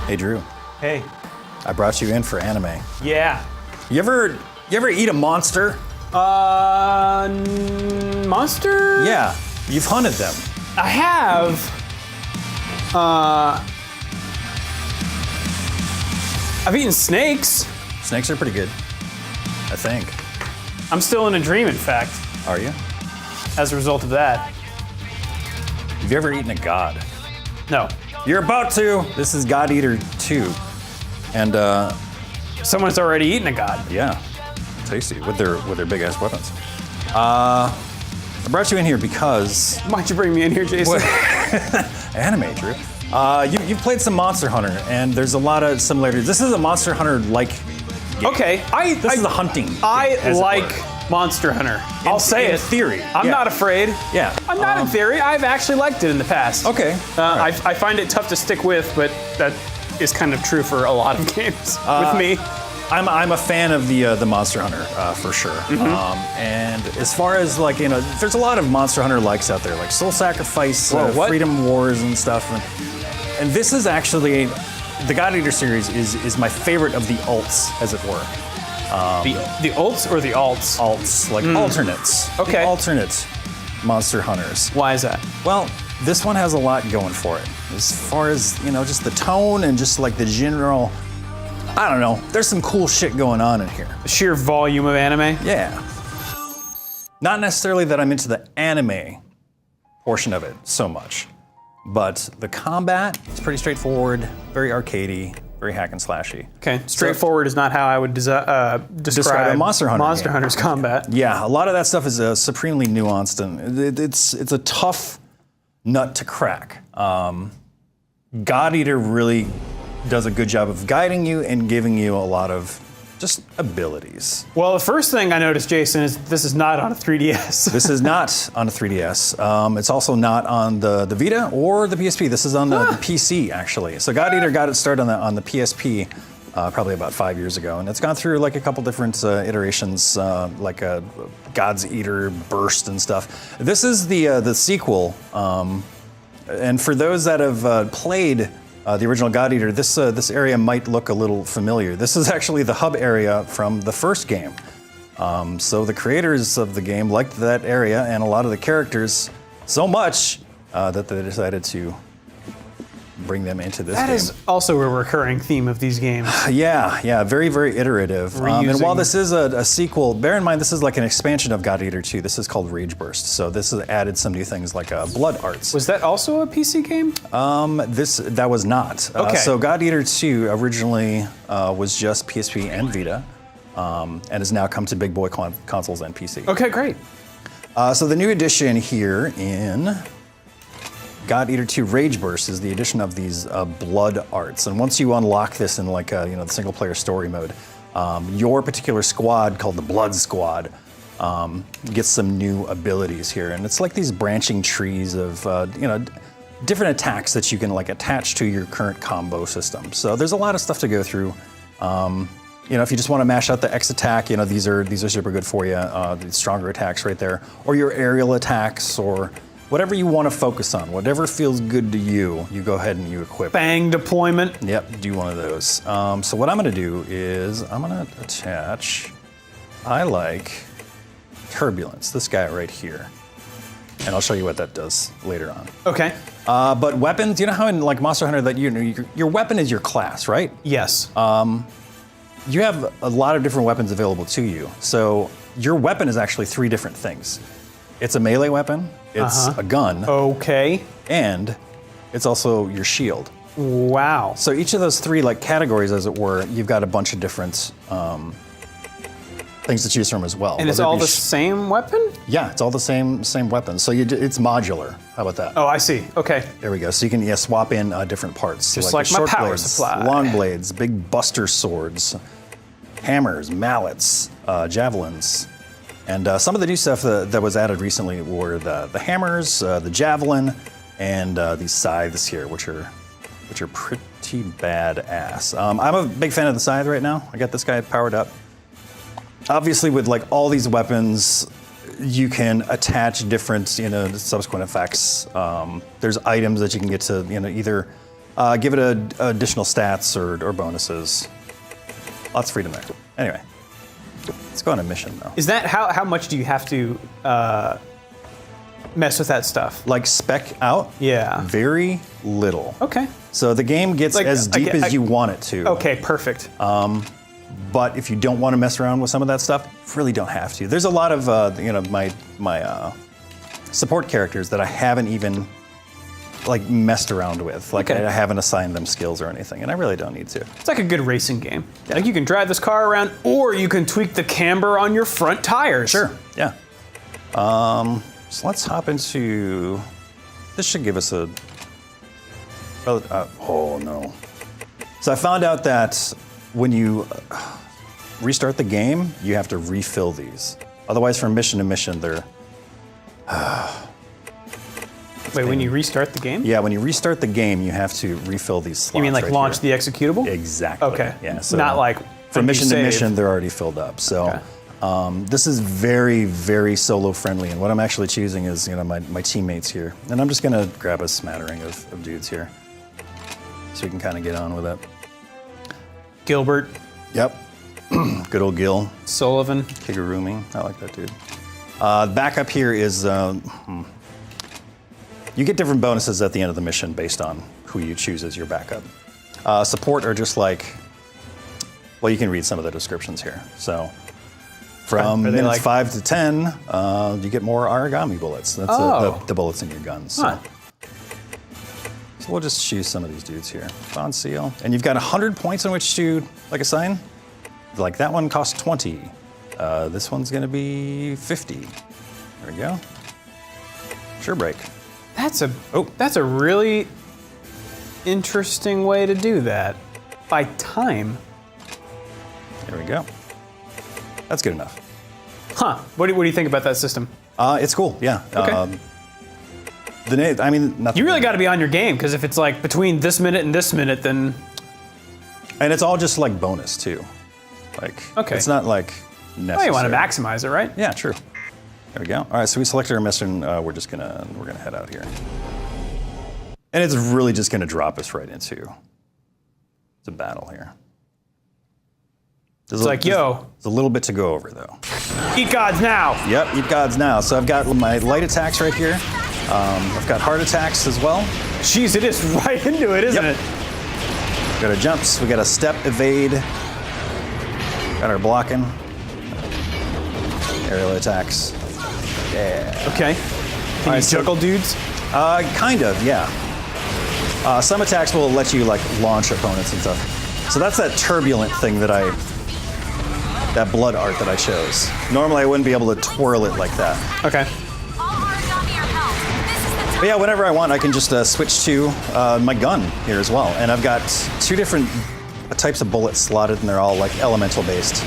Hey Drew, Hey. I brought you in for anime. Yeah. You ever eat a monster? Monster? Yeah, you've hunted them. I have. I've eaten snakes. Snakes are pretty good, I think. I'm still in a dream, in fact, Are you? as a result of that. Have you ever eaten a god? No. You're about to. This is God Eater 2. And Someone's already eaten a god. yeah, tasty with their big ass weapons. I brought you in here because Why'd you bring me in here, Jason? anime, Drew. You've played some Monster Hunter, and there's a lot of similarities. This is a Monster Hunter-like game. Okay. This is a hunting game, I as it like were. Monster Hunter. I'll say in it. theory. I'm yeah. not afraid. Yeah. I'm not in theory. I've actually liked it in the past. Okay. I find it tough to stick with, but that is kind of true for a lot of games with me. I'm a fan of the Monster Hunter for sure. And as far as there's a lot of Monster Hunter likes out there, like Soul Sacrifice, Whoa, what? Freedom Wars, and stuff. And this is actually the God Eater series is my favorite of the alts, as it were. The ults or the alts? Alts, like alternates. Okay. The alternate Monster Hunters. Why is that? Well, this one has a lot going for it. As far as, just the tone and just like the general, I don't know, there's some cool shit going on in here. The sheer volume of anime? Yeah. Not necessarily that I'm into the anime portion of it so much, but the combat is pretty straightforward, very arcadey, very hack and slashy. Okay, straightforward is not how I would describe a Monster Hunter game. Hunter's combat. Yeah, a lot of that stuff is supremely nuanced, and it's a tough nut to crack. God Eater really does a good job of guiding you and giving you a lot of just abilities. Well, the first thing I noticed, Jason, is this is not on a 3DS. This is not on a 3DS. It's also not on the Vita or the PSP. This is on the PC, actually. So God Eater got its start on the PSP probably about 5 years ago, and it's gone through like a couple different iterations, like a God's Eater Burst and stuff. This is the sequel, and for those that have played the original God Eater, this area might look a little familiar. This is actually the hub area from the first game. So the creators of the game liked that area and a lot of the characters so much that they decided to bring them into this game. That is also a recurring theme of these games. Yeah, very, very iterative. And Reusing. while this is a sequel, bear in mind this is like an expansion of God Eater 2. This is called Rage Burst. So this has added some new things like blood arts. Was that also a PC game? That was not. Okay. So God Eater 2 originally was just PSP and Vita, and has now come to big boy consoles and PC. Okay, great. So the new addition here in God Eater 2 Rage Burst is the addition of these blood arts. And once you unlock this in the single player story mode, your particular squad called the Blood Squad gets some new abilities here. And it's like these branching trees of, different attacks that you can attach to your current combo system. So there's a lot of stuff to go through. If you just want to mash out the X attack, these are super good for you. The stronger attacks right there. Or your aerial attacks, or whatever you want to focus on, whatever feels good to you, you go ahead and you equip. Bang deployment. Yep, do one of those. So what I'm going to do is I'm going to attach, I like Turbulence, this guy right here. And I'll show you what that does later on. Okay. But weapons, you know how in Monster Hunter that your weapon is your class, right? Yes. You have a lot of different weapons available to you. So your weapon is actually 3 different things. It's a melee weapon, it's a gun, Okay. and it's also your shield. Wow. So each of those 3 categories, as it were, you've got a bunch of different things to choose from as well. And it's Whether it all be the same weapon? Yeah, it's all the same weapon. So it's modular. How about that? Oh, I see. Okay. There we go. So you can swap in different parts. Just so like your my short power blades, supply. long blades, big buster swords, hammers, mallets, javelins. And some of the new stuff that was added recently were the hammers, the javelin, and these scythes here, which are pretty badass. I'm a big fan of the scythe right now. I got this guy powered up. Obviously, with all these weapons, you can attach different subsequent effects. There's items that you can get to either Give it additional stats or bonuses. Lots of freedom there. Anyway, let's go on a mission though. Is that how much do you have to mess with that stuff? Like spec out? Yeah. Very little. Okay. So the game gets Like, as deep as you want it to. Okay, perfect. But if you don't want to mess around with some of that stuff, you really don't have to. There's a lot of my support characters that I haven't even like messed around with. Like Okay. I haven't assigned them skills or anything, and I really don't need to. It's like a good racing game. Like you can drive this car around, or you can tweak the camber on your front tires. Sure. Yeah. So let's hop into. This should give us a. Oh no. So I found out that when you restart the game, you have to refill these. Otherwise, from mission to mission, they're. Wait, when you restart the game? Yeah, when you restart the game, you have to refill these slots. You mean like right launch here. the executable? Exactly. Okay. Yeah. So not like from when you mission to save. mission, they're already filled up. So this is very, very solo friendly. And what I'm actually choosing is my teammates here, and I'm just gonna grab a smattering of dudes here, so we can kind of get on with it. Gilbert, Yep. Good old Gil. Sullivan. Kigurumi. I like that dude. Backup here is you get different bonuses at the end of the mission based on who you choose as your backup. Support are just like, well, you can read some of the descriptions here. So from Are they minutes like- 5 to 10, you get more origami bullets. That's the bullets in your guns. So. Huh. So we'll just choose some of these dudes here. Bond seal. And you've got 100 points on which to assign. Like that one costs 20. This one's gonna be 50. There we go. Sure break. That's a really interesting way to do that. By time. There we go. That's good enough. Huh. What do you think about that system? It's cool, yeah. Okay. Nothing. You really got to be on your game, because if it's like between this minute and this minute, then And it's all just like bonus too. Like, Okay. it's not like necessary. you want to maximize it, right? Yeah, true. There we go. All right, so we selected our mission. We're gonna head out here, and it's really just gonna drop us right into the battle here. It's like, yo, There's a little bit to go over though. eat gods now. Yep, eat gods now. So I've got my light attacks right here. I've got hard attacks as well. Jeez, it is right into it, isn't Yep. it? We got our jumps. We got a step, evade. Got our blocking. Aerial attacks. Yeah. Okay. Can you so- juggle dudes? Kind of, yeah. Some attacks will let you like launch opponents and stuff. So that's that turbulent thing that blood art that I chose. Normally I wouldn't be able to twirl it like that. Okay. All origami are held. This is the But yeah, whenever I want, I can just switch to my gun here as well. And I've got 2 different types of bullets slotted, and they're all like elemental based.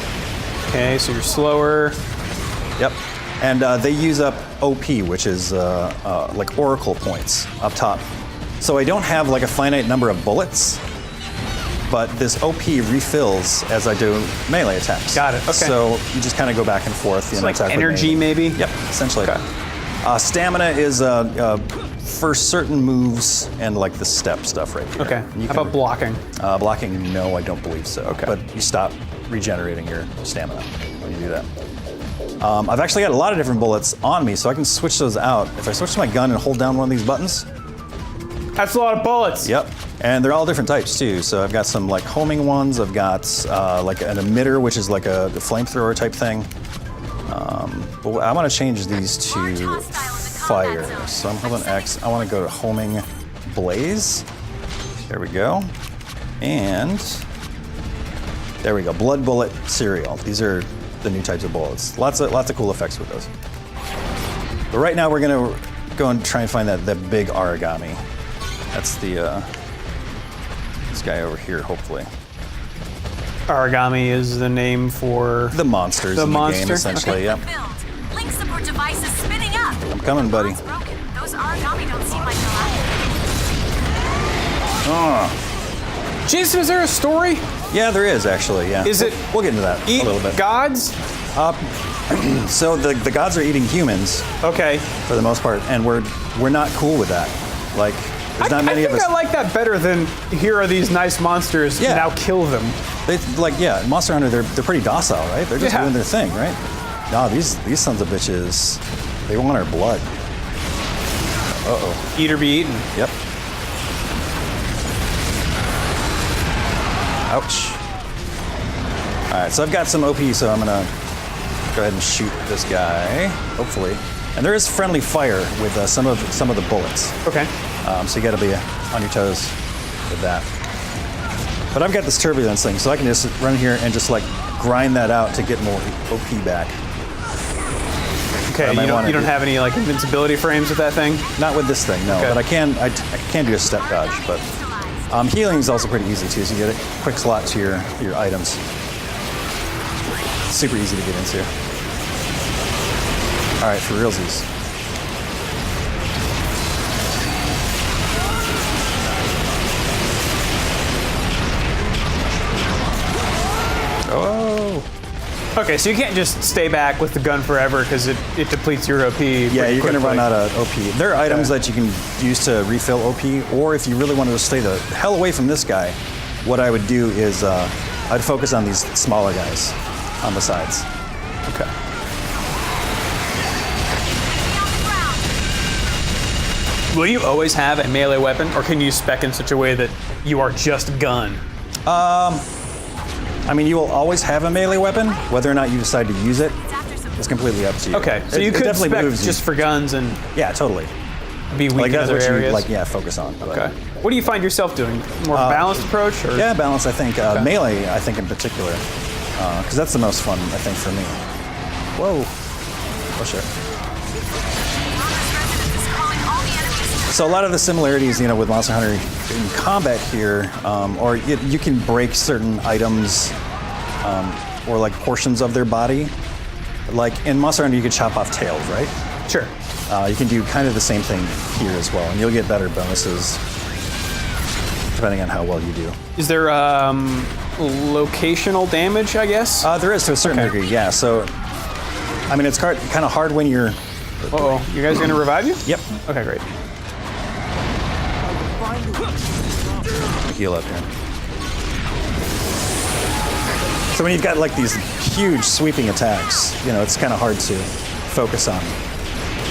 Okay, so you're slower. Yep. And they use up OP, which is like Oracle points up top. So I don't have like a finite number of bullets, but this OP refills as I do melee attacks. Got it, okay. So you just kind of go back and forth. It's like attack with energy, melee. maybe? Yep, essentially. Okay. Stamina is for certain moves and like the step stuff right here. Okay. You How can- about blocking? blocking, no, I don't believe so. Okay. But you stop regenerating your stamina when you do that. I've actually got a lot of different bullets on me, so I can switch those out. If I switch to my gun and hold down one of these buttons, That's a lot of bullets. yep. And they're all different types too. So I've got some like homing ones. I've got like an emitter, which is like a flamethrower type thing. But I want to change these to fire. So I'm holding X. I want to go to homing blaze. There we go. And there we go. Blood bullet serial. These are the new types of bullets. Lots of cool effects with those. But right now we're gonna go and try and find that big origami. That's the this guy over here, hopefully. Origami is the name for The monsters The in the monster? game, essentially. Yep. build. Link support device is spinning up. I'm coming, buddy. It's broken. Those origami don't seem like they'll Jason, is there a story? Yeah, there is actually. Yeah. Is it We'll get into that Eat a little bit. gods? So the gods are eating humans Okay. for the most part, and we're not cool with that. Like, There's not many I of think us. I like that better than here are these nice monsters. Yeah. Now kill them. Monster Hunter, they're pretty docile, right? They're just Yeah. doing their thing, right? No, these sons of bitches, they want our blood. Eat or be eaten. Yep. Ouch. All right, so I've got some OP, so I'm gonna go ahead and shoot this guy, hopefully. And there is friendly fire with some of the bullets, Okay. so you got to be on your toes with that. But I've got this turbulence thing, so I can just run here and just like grind that out to get more OP back. Okay. I might You wanna don't do- have any like invincibility frames with that thing. Not with this thing, no. Okay. But I can do a step dodge. But healing is also pretty easy too. So you get a quick slot to your items. Super easy to get into. All right, for realsies. Oh. Okay, so you can't just stay back with the gun forever because it depletes your OP. Yeah, you're going to run out of OP. There are items that you can use to refill OP, or if you really wanted to stay the hell away from this guy, what I would do is I'd focus on these smaller guys on the sides. Okay. Enemy on the ground. Will you always have a melee weapon, or can you spec in such a way that you are just gun? I mean, you will always have a melee weapon. Whether or not you decide to use it It's after some is completely up to you. Okay, so It- you it could definitely spec moves you. just for guns and Yeah, totally. be weak Like in that's other what areas. you focus on. But, Okay. What do you find yourself doing? More balanced approach, or Yeah, balance. I think melee. I think in particular, because that's the most fun. I think for me. Whoa. Oh shit. Monster's residence is calling all the enemies to So a lot of the similarities, with Monster Hunter in combat here, or you can break certain items, or like portions of their body. Like in Monster Hunter, you could chop off tails, right? sure. You can do kind of the same thing here as well, and you'll get better bonuses depending on how well you do. Is there locational damage? I guess. There is to a certain Okay. degree, yeah. So, I mean, it's kind of hard when you're. Uh-oh, you guys gonna revive you? Yep. Okay, great. Heal up here. So when you've got like these huge sweeping attacks, it's kind of hard to focus on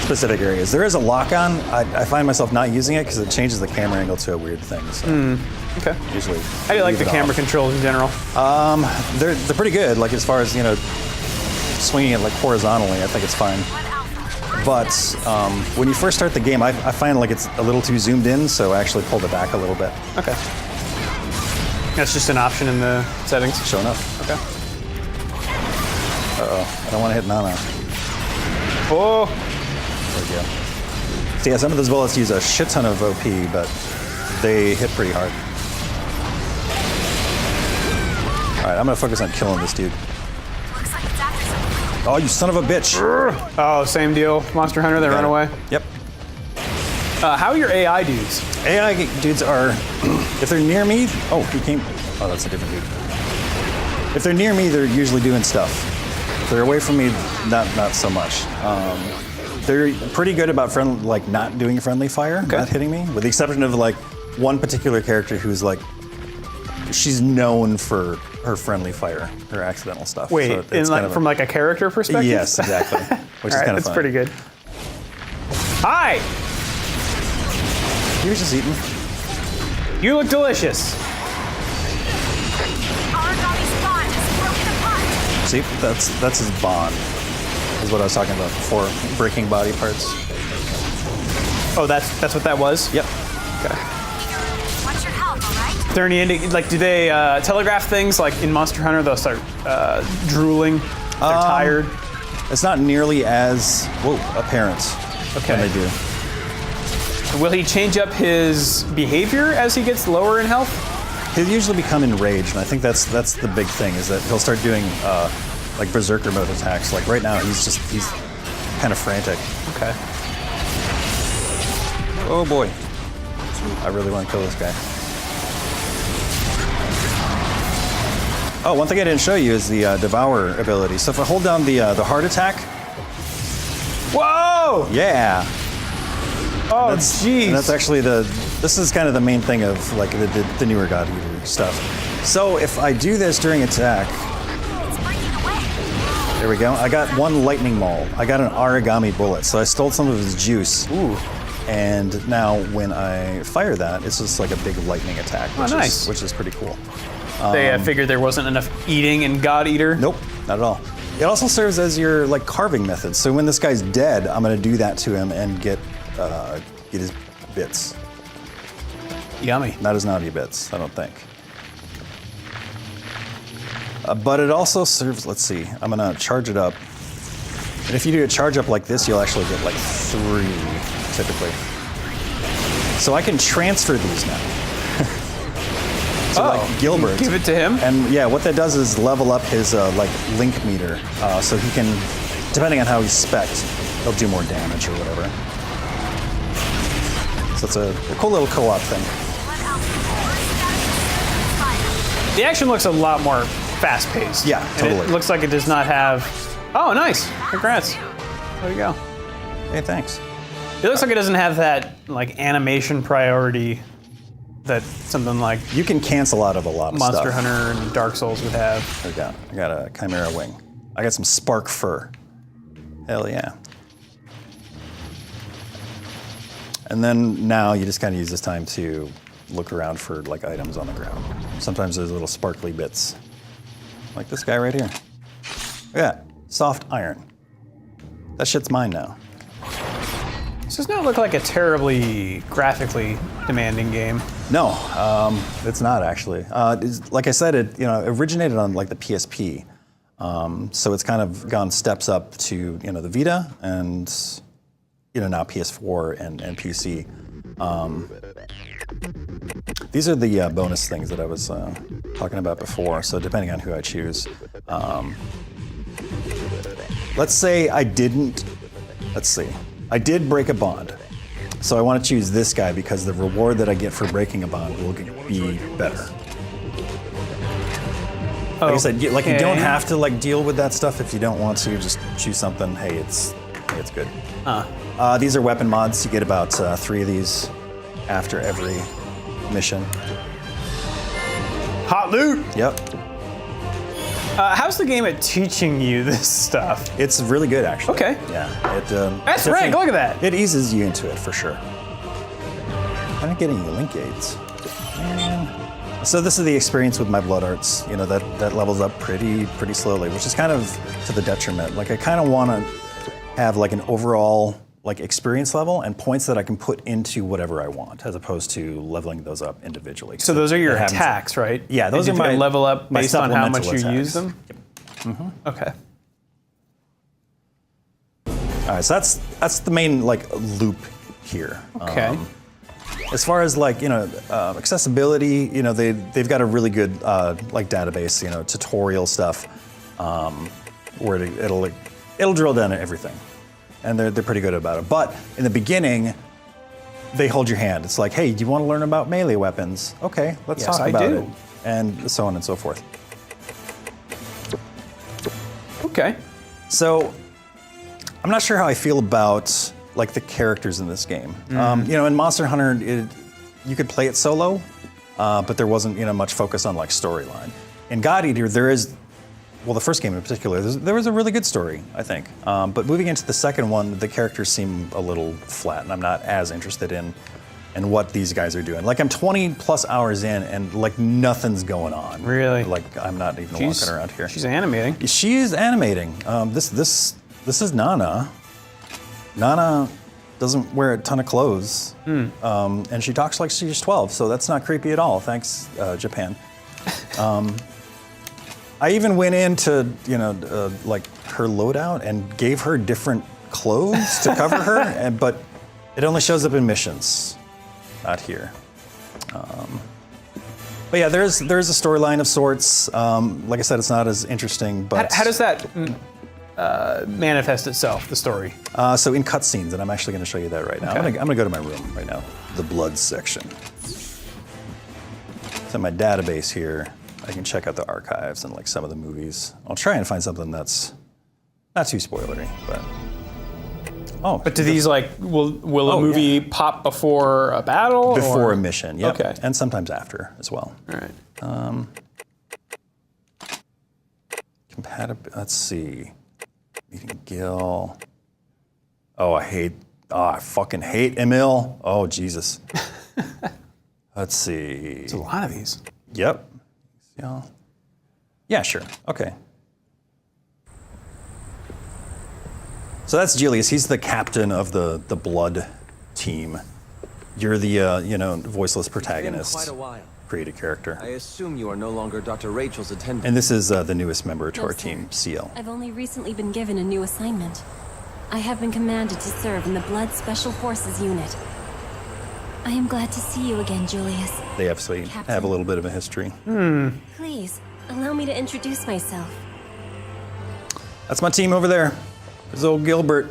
specific areas. There is a lock-on. I find myself not using it because it changes the camera angle to a weird thing. So Okay. usually. How do you like leave the it camera off. controls in general? They're pretty good. Like as far as swinging it like horizontally, I think it's fine. one alpha. But when you first start the game, I find like it's a little too zoomed in, so I actually pulled it back a little bit. Okay. That's just an option in the settings. Sure enough. Okay. Uh-oh. I don't want to hit Nana. Oh, There we go. So yeah, some of those bullets use a shit ton of OP, but they hit pretty hard. All right, I'm gonna focus on killing this dude. Looks like it's after some food. Oh, you son of a bitch! oh, same deal. Monster Hunter, they Got run it. away. Yep. How are your AI dudes? AI dudes are, if they're near me, oh, he came. Oh, that's a different dude. If they're near me, they're usually doing stuff. If they're away from me, not so much. They're pretty good about not doing friendly fire, not hitting me, with the exception of like one particular character who's like, she's known for her friendly fire, her accidental stuff. Wait, So it's kind of from like a character perspective? yes, exactly, which All is right, kind of that's fun. pretty good. Hi, He was just eating. you look delicious. Origami's bond is broken apart. See, that's his bond. Is what I was talking about before, breaking body parts. Oh, that's what that was? Yep. Okay. Watch your health, all right? Is there any do they telegraph things like in Monster Hunter? They'll start drooling. They're tired. It's not nearly as apparent Okay. when they do. Will he change up his behavior as he gets lower in health? He'll usually become enraged, and I think that's the big thing is that he'll start doing like berserker mode attacks. Like right now, he's kind of frantic. Okay. Oh boy, I really want to kill this guy. Oh, one thing I didn't show you is the Devour ability. So if I hold down the heart attack, Whoa! yeah, Oh, and jeez. that's actually the This is kind of the main thing of like the newer God Eater stuff. So if I do this during attack, It's breaking away. there we go. I got one lightning maul. I got an origami bullet, so I stole some of his juice. Ooh. And now when I fire that, it's just like a big lightning attack, which is pretty cool. They figured there wasn't enough eating in God Eater. Nope, not at all. It also serves as your like carving method. So when this guy's dead, I'm gonna do that to him and get his bits. Yummy. Not his naughty bits, I don't think. But it also serves, let's see, I'm gonna charge it up. And if you do a charge up like this, you'll actually get like 3, typically. So I can transfer these now. So like Gilbert. Give it to him? And yeah, what that does is level up his like link meter. So he can, depending on how he's spec'd, he'll do more damage or whatever. So it's a cool little co-op thing. Let out. Fire. The action looks a lot more fast-paced. Yeah, And totally. it looks like it does not have... Oh, nice. Congrats. There you go. Hey, thanks. It looks like it doesn't have that like animation priority that something like You can cancel out of a lot of Monster stuff. Hunter and Dark Souls would have. I got a Chimera wing. I got some spark fur. Hell yeah. And then now you just kind of use this time to look around for like items on the ground. Sometimes there's little sparkly bits. Like this guy right here. Yeah, soft iron. That shit's mine now. This does not look like a terribly graphically demanding game. No, it's not actually. Like I said, it originated on like the PSP, so it's kind of gone steps up to the Vita and now PS4 and PC. These are the bonus things that I was talking about before. So depending on who I choose, let's say I didn't. Let's see. I did break a bond. So I want to choose this guy because the reward that I get for breaking a bond will be better. Like I said, you don't have to like deal with that stuff if you don't want to. Just choose something. Hey, it's good. These are weapon mods. You get about 3 of these after every mission. Hot loot. Yep. How's the game at teaching you this stuff? It's really good, actually. Okay. Yeah. It, That's definitely- rank, look at that. It eases you into it for sure. I'm not getting any link aids. Man. So this is the experience with my blood arts. That levels up pretty slowly, which is kind of to the detriment. Like I kind of want to have like an overall like experience level and points that I can put into whatever I want, as opposed to leveling those up individually. So those are your it happens- attacks, right? Yeah, those And are you can my level up my based on how much supplemental you use attacks. them. Okay. All right, so that's the main like loop here. Okay. As far as like accessibility, they've got a really good like database, tutorial stuff, where it'll drill down to everything, and they're pretty good about it. But in the beginning, they hold your hand. It's like, hey, do you want to learn about melee weapons? Okay, let's Yes, talk I about do. it, and so on and so forth. Okay. So, I'm not sure how I feel about like the characters in this game. In Monster Hunter, you could play it solo, but there wasn't much focus on like storyline. In God Eater, there is, well, the first game in particular, there was a really good story, I think. But moving into the second one, the characters seem a little flat, and I'm not as interested in what these guys are doing. Like I'm 20 plus hours in, and like nothing's going on. Really? Like I'm not even walking around here. She's animating. She is animating. This is Nana. Nana doesn't wear a ton of clothes, and she talks like she's 12, so that's not creepy at all. Thanks, Japan. I even went into like her loadout and gave her different clothes to cover her, but it only shows up in missions, not here. But yeah, there's a storyline of sorts. Like I said, it's not as interesting, but How does that manifest itself, the story? so in cutscenes, and I'm actually going to show you that right now. Okay. I'm going to go to my room right now. The blood section. So my database here, I can check out the archives and like some of the movies. I'll try and find something that's not too spoilery, but Oh, But do these like will a Oh, movie yeah. pop before a battle? before or? a mission? Yep. Okay. And sometimes after as well. All right. Let's see. Meeting Gil. Oh, I fucking hate Emil. Oh, Jesus. Let's see. There's a lot of these. Yep. Yeah. Yeah, sure. Okay. So that's Julius. He's the captain of the Blood team. You're the voiceless protagonist, Quite a while. created character. I assume you are no longer Dr. Rachel's attendant. And this is the newest member to No, our sir. team, CL. I've only recently been given a new assignment. I have been commanded to serve in the Blood Special Forces unit. I am glad to see you again, Julius. They obviously Captain. have a little bit of a history. Please, allow me to introduce myself. That's my team over there. There's old Gilbert.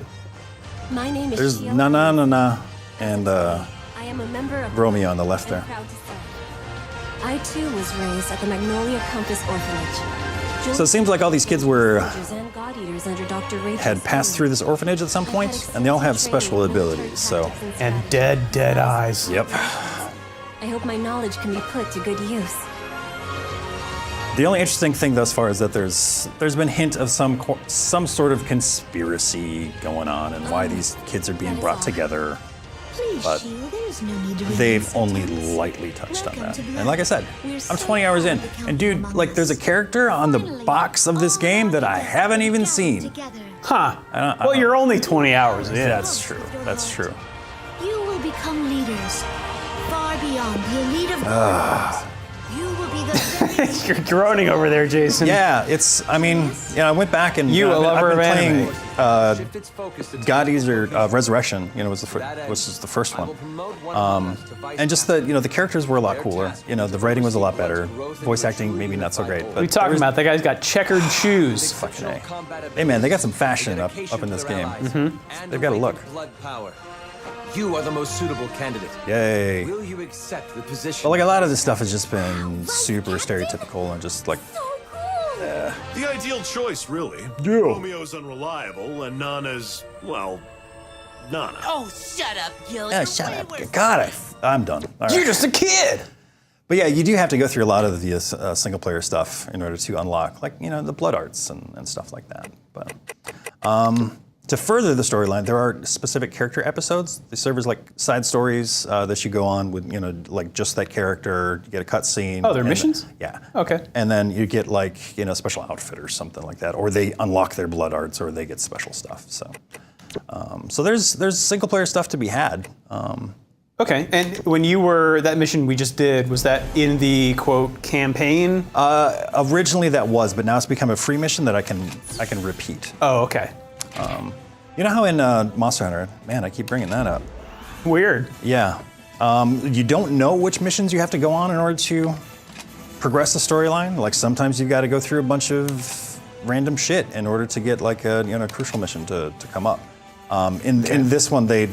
My name is There's Sheila. Na, and I am a member of Romeo on the left I'm there. proud to say. I too was raised at the Magnolia Compass Orphanage. So it seems like all these kids were And God Eaters under Dr. Rachel's had passed care. through this orphanage at some I've point, had and they all have extensive special training in military abilities. So, tactics And strategy. dead eyes. yep. I hope my knowledge can be put to good use. The only interesting thing thus far is that there's been hint of some sort of conspiracy going on and why these kids are being That is brought all. together. Please, But Sheila, there's no need to They've release only sentence. lightly touched on Welcome that. to Blood. And like I said, We're I'm so 20 hours in. proud to count And dude, among like there's a us. character on the Finally, box of this all game that I together, haven't even gathered seen. together. Huh. don't- I Well, don't- you're only 20 hours in. Yeah, that's true. That's true. You will become leaders, far beyond the elite of You will be the very You're groaning over there, Jason. Yeah, I went back and You, a lover I've been of playing anime. Shift its focus to God Eater technical Resurrection. Was the That was just the first I one. will promote one of us to vice And just captain. the characters were a lot Their cooler. task The writing was a lot better. growth and Voice acting truly maybe not so great. unified But What are you talking there was- about? That guy's got checkered shoes. Fucking A. Combat Hey man, they got some abilities, fashion up dedication in to this their game. allies, Mhm. and They've got a awakened look. Blood power. You are the most suitable candidate. Yay. Will you accept the position? But like a lot of this stuff has just been super stereotypical and just like so cool. The ideal choice, really. Yeah. Romeo's unreliable, and Nana's, well, Nana. Oh, shut up, Gil. oh, shut up. God, I'm done. All You're right. just a kid. But yeah, you do have to go through a lot of the single player stuff in order to unlock, like, the blood arts and stuff like that. But to further the storyline, there are specific character episodes. They serve as like side stories that you go on with, like just that character. You get a cutscene. Oh, they're and- missions? Yeah. Okay. And then you get like, special outfit or something like that, or they unlock their blood arts, or they get special stuff. So, so there's single player stuff to be had. Okay, and when you were, that mission we just did, was that in the, quote, campaign? Originally that was, but now it's become a free mission that I can repeat. Oh, okay. You know how in Monster Hunter, man, I keep bringing that up. Weird. Yeah. You don't know which missions you have to go on in order to progress the storyline. Like sometimes you've got to go through a bunch of random shit in order to get like a crucial mission to come up. In this one, they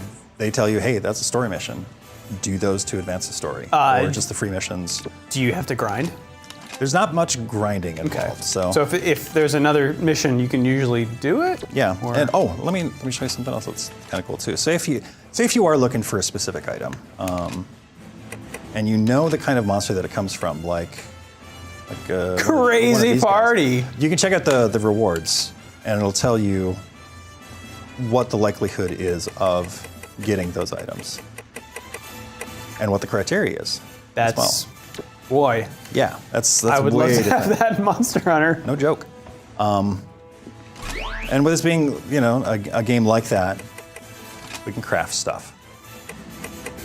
tell you, hey, that's a story mission. Do those to advance the story, or just the free missions. Do you have to grind? There's not much grinding involved. So if there's another mission, you can usually do it? yeah. Or- And let me show you something else that's kind of cool too. Say if you are looking for a specific item, and you know the kind of monster that it comes from, like one of Crazy these guys, party. you can check out the rewards, and it'll tell you what the likelihood is of getting those items, and what the criteria is. as well. That's, boy, Yeah, that's I would love way to have that in Monster Hunter. No joke. And with this being, a game like that, we can craft stuff.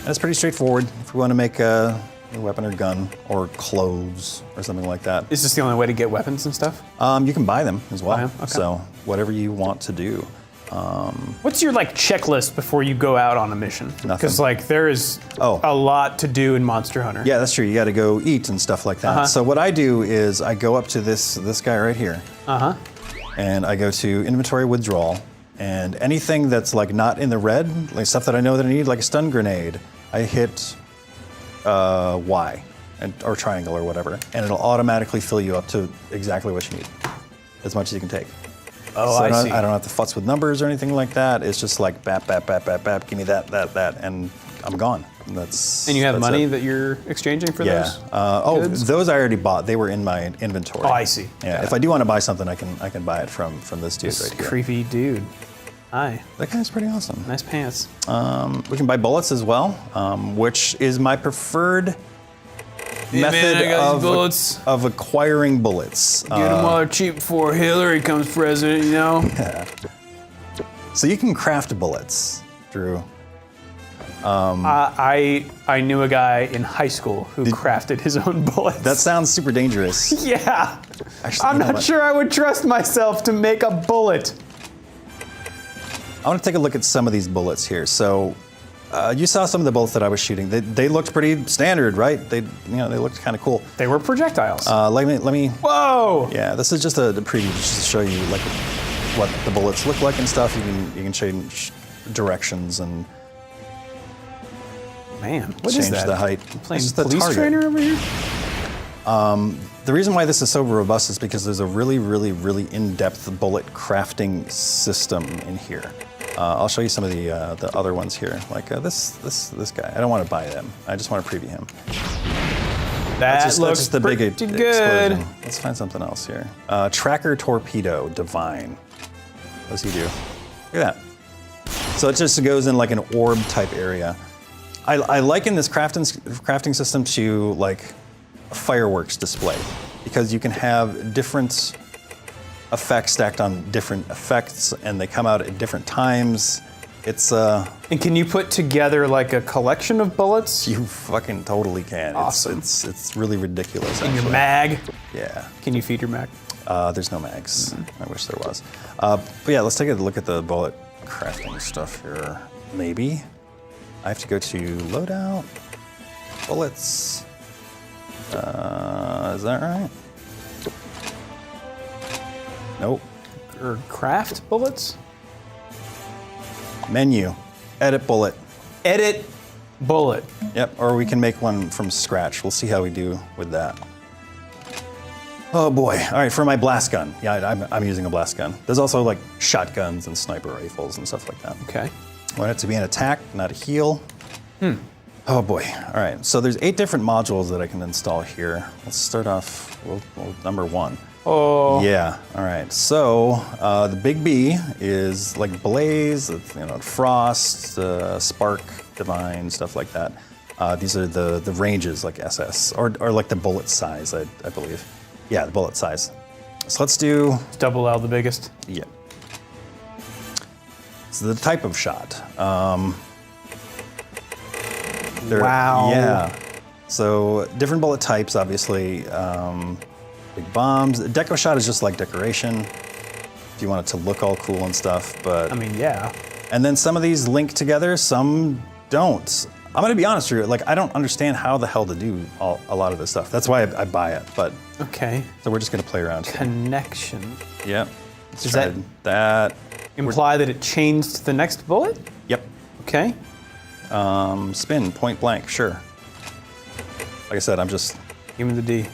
And it's pretty straightforward. If we want to make a weapon or gun or clothes or something like that, Is this the only way to get weapons and stuff? you can buy them as well. Buy 'em? Okay. So whatever you want to do. What's your checklist before you go out on a mission? Nothing. Because there is Oh. a lot to do in Monster Hunter. Yeah, that's true. You got to go eat and stuff like that. So what I do is I go up to this guy right here. And I go to inventory withdrawal, and anything that's not in the red, like stuff that I know that I need, like a stun grenade, I hit Y or triangle or whatever, and it'll automatically fill you up to exactly what you need, as much as you can take. Oh, so I see. I don't have to futz with numbers or anything like that. It's just like bap, bap, bap, bap, bap. Give me that, and I'm gone. And you have that's money it. that you're exchanging for Yeah. those? Goods? Those I already bought. They were in my inventory. Oh, I see. Yeah. Got If it. I do want to buy something, I can buy it from this dude This right here. creepy dude. Hi, That guy's pretty awesome. nice pants. We can buy bullets as well, which is my preferred method man, I got these bullets. of acquiring bullets. Get them while they're cheap before Hillary comes president, you know? So you can craft bullets, Drew. I knew a guy in high school who crafted his own bullets. That sounds super dangerous. yeah. Actually, I'm you know not what? sure I would trust myself to make a bullet. I want to take a look at some of these bullets here. So you saw some of the bullets that I was shooting. They looked pretty standard, right? They looked kind of cool. They were projectiles. Let me. Whoa! Yeah, this is just a preview just to show you like what the bullets look like and stuff. You can change directions and Man, what is change that? the height. Playing It's the police target. trainer over here? The reason why this is so robust is because there's a really, really, really in-depth bullet crafting system in here. I'll show you some of the other ones here, like this guy. I don't want to buy them. I just want to preview him. That looks the big pretty good. explosion. Let's find something else here. Tracker Torpedo Divine. What does he do? Look at that. So it just goes in like an orb type area. I liken this crafting system to like a fireworks display because you can have different effects stacked on different effects and they come out at different times. It's And can you put together like a collection of bullets? you fucking totally can. Awesome. It's really ridiculous. In your actually. mag? Yeah. Can you feed your mag? There's no mags. I wish there was. But yeah, let's take a look at the bullet crafting stuff here. Maybe. I have to go to loadout, bullets. Is that right? Nope. Or craft bullets? Menu, edit bullet. Edit bullet. Yep, or we can make one from scratch. We'll see how we do with that. Oh boy. All right, for my blast gun. Yeah, I'm using a blast gun. There's also like shotguns and sniper rifles and stuff like that. Okay. I want it to be an attack, not a heal. Oh boy. All right, so there's 8 different modules that I can install here. Let's start off with number 1. Oh. Yeah, all right. So the big B is like Blaze, Frost, Spark, Divine, stuff like that. These are the ranges like SS, or like the bullet size, I believe. Yeah, the bullet size. So let's do, Is double L the biggest? yeah. So the type of shot. Wow. Yeah. So different bullet types, obviously. Big bombs. Deco shot is just like decoration. If you want it to look all cool and stuff, but. I mean, yeah. And then some of these link together, some don't. I'm gonna be honest with you, like I don't understand how the hell to do a lot of this stuff. That's why I buy it, but. Okay. So we're just gonna play around here. Connection. Yep. Let's Does try that. Imply that it changed the next bullet? Yep. Okay. Spin, point blank, sure. Like I said, I'm just, Give me the D.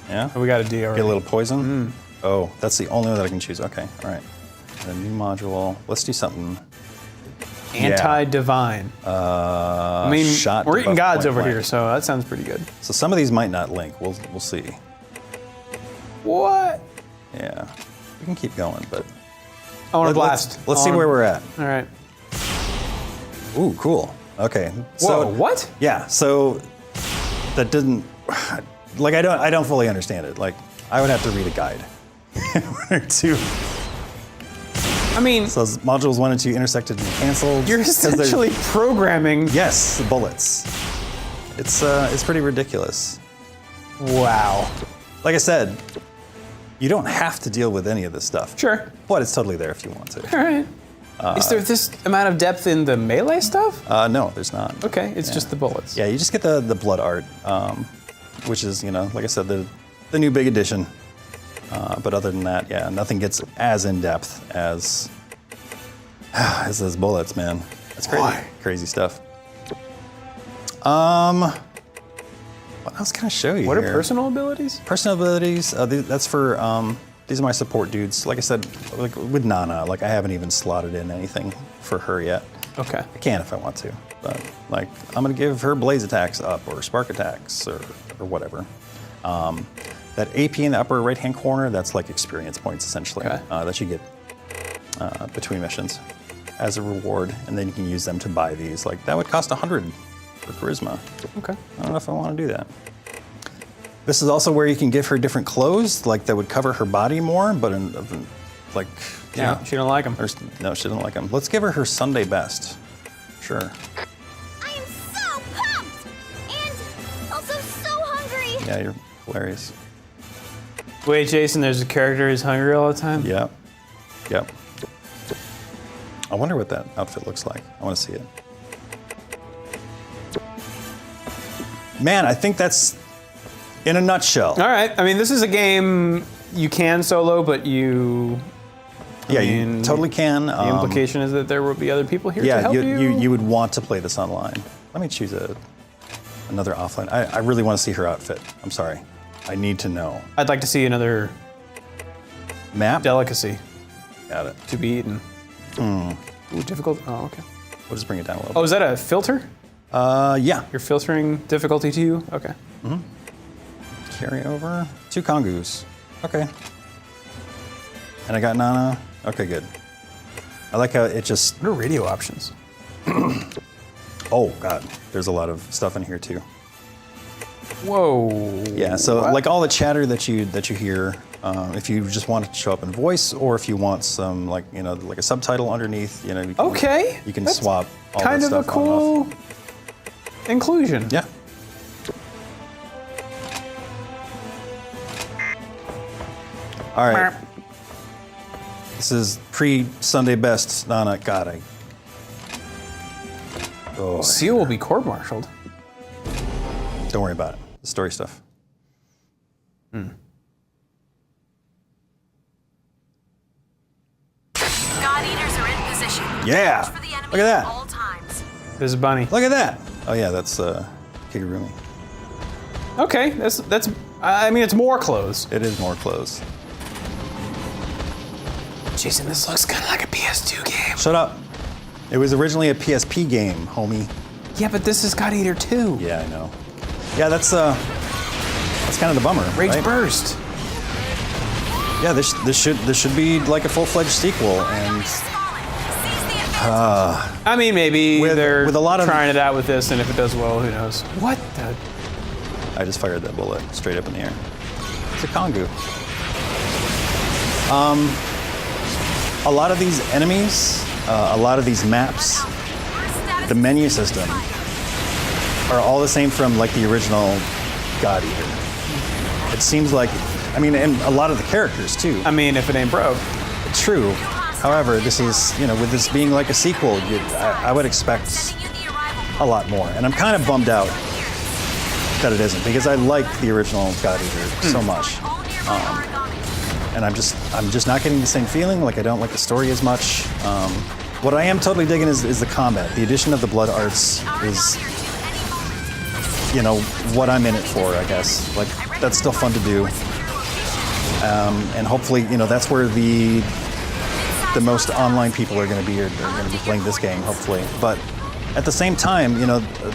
yeah? Oh, we got a D already. Get a little poison? Oh, that's the only one that I can choose. Okay, all right. A new module. Let's do something. Anti-divine. I mean, shot we're to eating buff gods point over blank. here, so that sounds pretty good. So some of these might not link. We'll see. What? Yeah. We can keep going, but I want to blast. let's see where we're at. All right. Ooh, cool. Okay. Whoa, what? Yeah, so that didn't like I don't fully understand it. Like I would have to read a guide in order to. I mean, So modules 1 and 2 intersected and canceled. you're 'cause they're- essentially programming. Yes, the bullets. It's pretty ridiculous. Wow. Like I said, you don't have to deal with any of this stuff. Sure. But it's totally there if you want to. All right. Is there this amount of depth in the melee stuff? No, there's not. Okay, it's just the bullets. Yeah, you just get the blood art, which is, like I said, the new big addition. But other than that, yeah, nothing gets as in depth as those bullets, man. That's crazy. Why? Crazy stuff. What else can I show you? What are here? personal abilities? Personal abilities? That's for these are my support dudes. Like I said, like with Nana, like I haven't even slotted in anything for her yet. Okay. I can if I want to, but like I'm gonna give her blaze attacks up or spark attacks or whatever. That AP in the upper right-hand corner, that's like experience points essentially Okay. that you get between missions as a reward, and then you can use them to buy these. Like that would cost 100 for charisma. Okay. I don't know if I want to do that. This is also where you can give her different clothes, like that would cover her body more, but like, Yeah, she don't like them. no, she doesn't like them. Let's give her her Sunday best. Sure. I am so pumped! And also so hungry! Yeah, you're hilarious. Wait, Jason, there's a character who's hungry all the time? Yep. Yep. I wonder what that outfit looks like. I want to see it. Man, I think that's in a nutshell. All right. I mean, this is a game you can solo, but you. Yeah, mean, you totally can. The implication is that there will be other people here to Yeah, help you would want to play this online. Let me choose another offline. I really want to see her outfit. I'm sorry. I need to know. I'd like to see another Map? delicacy Got it. to be eaten. Ooh, difficult. Oh, okay. We'll just bring it down a Oh, little is that a filter? bit. Yeah. You're filtering difficulty to you? Okay. Carry over. 2 Kongus. Okay. And I got Nana. Okay, good. I like how it just. What are radio options? Oh God, there's a lot of stuff in here too. Whoa. Yeah, so What? like all the chatter that you hear, if you just want it to show up in voice, or if you want some like like a subtitle underneath, you can, Okay. you can That's swap all kind that of a stuff on and off. cool inclusion. Yeah. All right. This is pre-Sunday best. Nana, God, Oh, Seal will be court-martialed. don't worry about it. The story stuff. God Eaters are in position. Yeah. Watch for the enemy Look at that. at all times. This is Bunny. Look at that. Oh yeah, that's Kigurumi. Okay, that's. I mean, it's more clothes. It is more clothes. Jason, this looks kind of like a PS2 game. Shut up. It was originally a PSP game, homie. Yeah, but this is God Eater 2. Yeah, I know. Yeah, that's kind of the bummer. Rage right? Burst. Yeah, this should be like a full-fledged sequel, and Is falling. Seize the advantage. I mean, maybe With they're a lot of- trying it out with this, and if it does well, who knows? What the? I just fired that bullet straight up in the air. It's a Kongu. A lot of these enemies, a lot of these maps, the menu system are all the same from like the original God Eater. It seems like, I mean, and a lot of the characters too. I mean, if it ain't broke. True. However, this is, with this being like a sequel, I would expect Sending you the arrival. a lot more. And I'm kind of bummed out that it isn't, because I like the original God Eater so much. All nearby origami. And I'm just not getting the same feeling. Like I don't like the story as much. What I am totally digging is the combat. The addition of the blood arts is, Origami are due any moment. what I'm in it for, I guess. Like that's still fun to do. And hopefully, that's where the most online people are going to be playing this game, hopefully. But at the same time,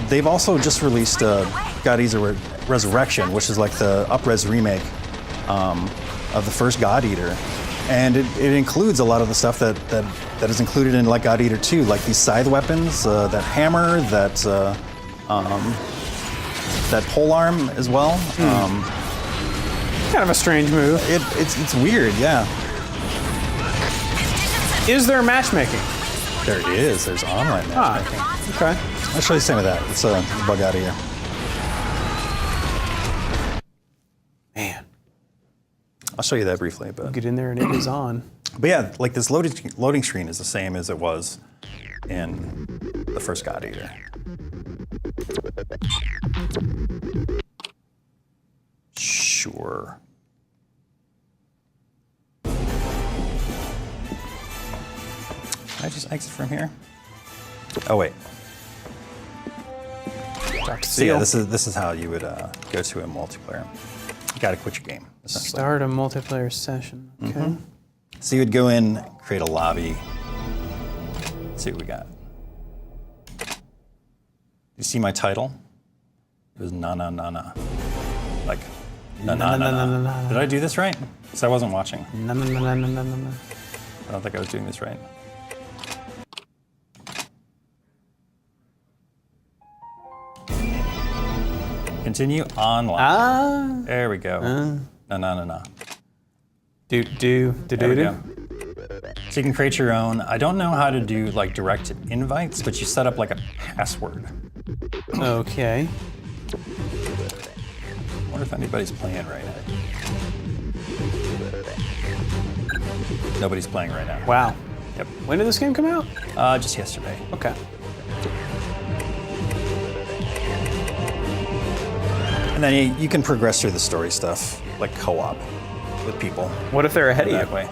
they've also just released God Eater Resurrection, which is like the up-res remake of the first God Eater, and it includes a lot of the stuff that is included in like God Eater 2, like these scythe weapons, that hammer, that pole arm as well. Kind of a strange move. It's weird, yeah. Is there matchmaking? There it is. There's online matchmaking. Okay. I'll show you some of that. It's a bug out of here. Man, I'll show you that briefly, but get in there and it is on. yeah, like this loading screen is the same as it was in the first God Eater. Sure. Can I just exit from here? Oh wait. Talk to So yeah, Seal. this is how you would go to a multiplayer. You gotta quit your game, essentially. Start a multiplayer session. Okay. So you would go in, create a lobby. Let's see what we got. You see my title? It was na na na na. Like na na na na. Did I do this right? Because I wasn't watching. No, no, no, no, no, no, no. I don't think I was doing this right. Continue online. Ah. There we go. No, no, no, no. Do. There we go. So you can create your own. I don't know how to do like direct invites, but you set up like a password. Okay. I wonder if anybody's playing right now. Nobody's playing right now. Wow. Yep. When did this game come out? Just yesterday. Okay. And then you can progress through the story stuff, like co-op with people. What if they're ahead of That you? way.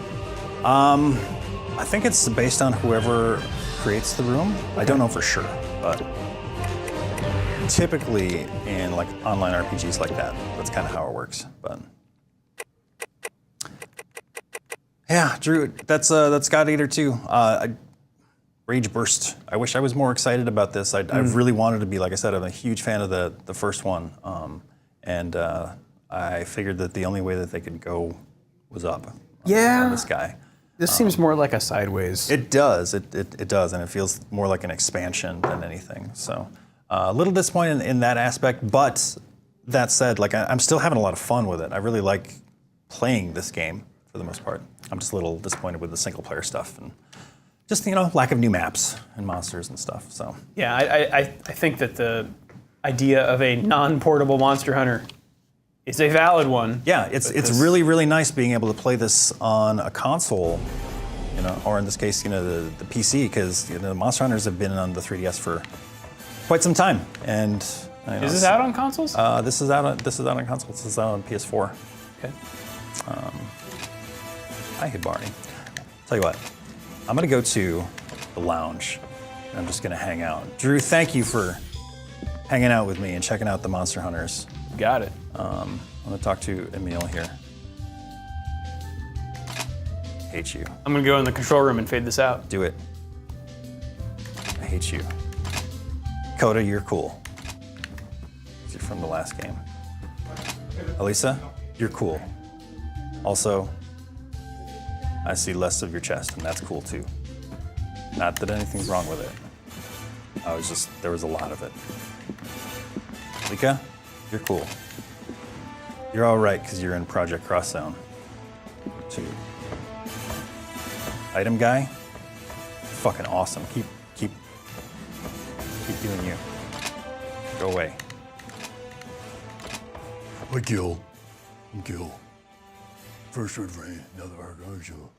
I think it's based on whoever creates the room. I don't know for sure, but typically in like online RPGs like that, that's kind of how it works. But yeah, Drew, that's God Eater 2. Rage Burst. I wish I was more excited about this. I really wanted to be, like I said, I'm a huge fan of the first one, and I figured that the only way that they could go was up. Yeah. On this guy. This seems more like a sideways. It does. It does, and it feels more like an expansion than anything. So a little disappointed in that aspect, but that said, like I'm still having a lot of fun with it. I really like playing this game for the most part. I'm just a little disappointed with the single player stuff and just lack of new maps and monsters and stuff. So Yeah, I think that the idea of a non-portable Monster Hunter is a valid one. yeah, it's this- really really nice being able to play this on a console, or in this case, the PC, because Monster Hunters have been on the 3DS for quite some time. And Is this out on consoles? This is out on console. This is out on PS4. Okay. Hi, Barney. Tell you what, I'm gonna go to the lounge. And I'm just gonna hang out. Drew, thank you for hanging out with me and checking out the Monster Hunters. Got it. I'm gonna talk to Emil here. Hate you. I'm gonna go in the control room and fade this out. Do it. I hate you. Coda, you're cool. You're from the last game. Elisa, you're cool. Also, I see less of your chest, and that's cool too. Not that anything's wrong with it. There was a lot of it. Lika, you're cool. You're all right because you're in Project Cross Zone 2. Item guy, fucking awesome. Keep doing you. Go away. I'm Gil. First Red Rain, another Archangel.